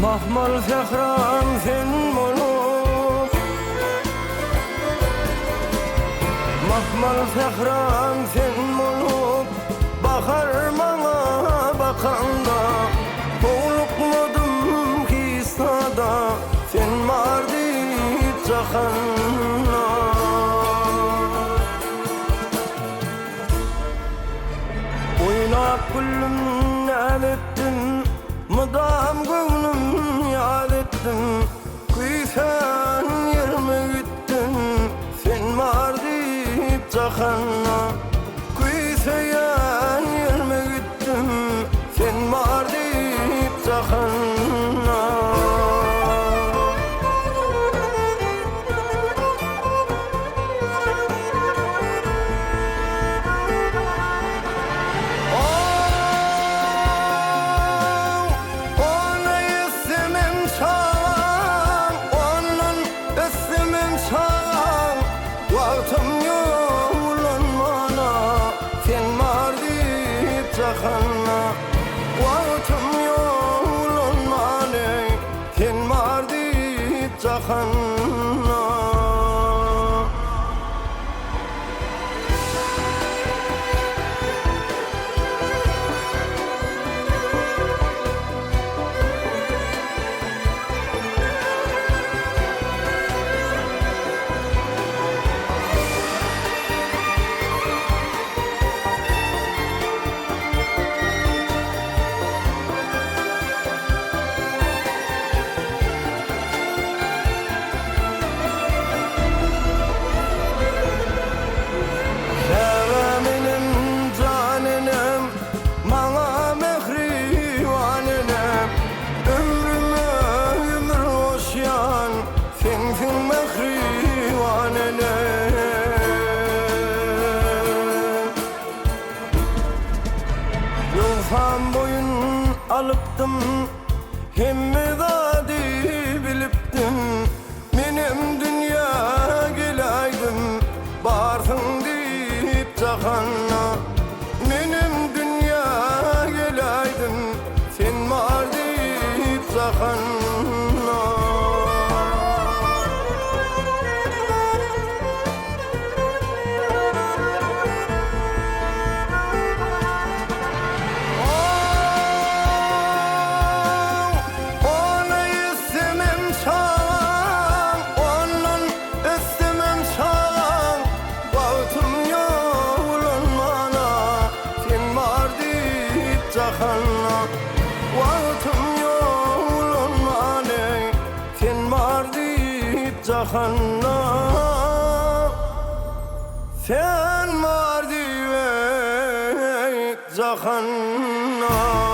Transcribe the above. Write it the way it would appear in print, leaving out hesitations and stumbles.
Mahmal fehram sen bolup, mahmal fehram sen bolup, bakar bana bakanda, boğulukmadım ki sada, sen mardi cahanna. Oynap kullum nelettin, mıdam gönlüm yad ettin, kuysan yerime gittin, sen mardi cahanna. Kuysan yerime gittin, sen mardi cahanna. Vaktim yoğulan bana, sen mardi cahanna. Vaktim yoğulan bana, sen mardi cahanna. Yolfam boyun alıptım, hemmedadi biliptim. Benim dünya gelaydım, barsın deyip cahanna. Benim dünya gelaydım, sen var deyip cahanna. Vaktim yoğulan bana, sen mardi cahanna. Sen mardi cahanna.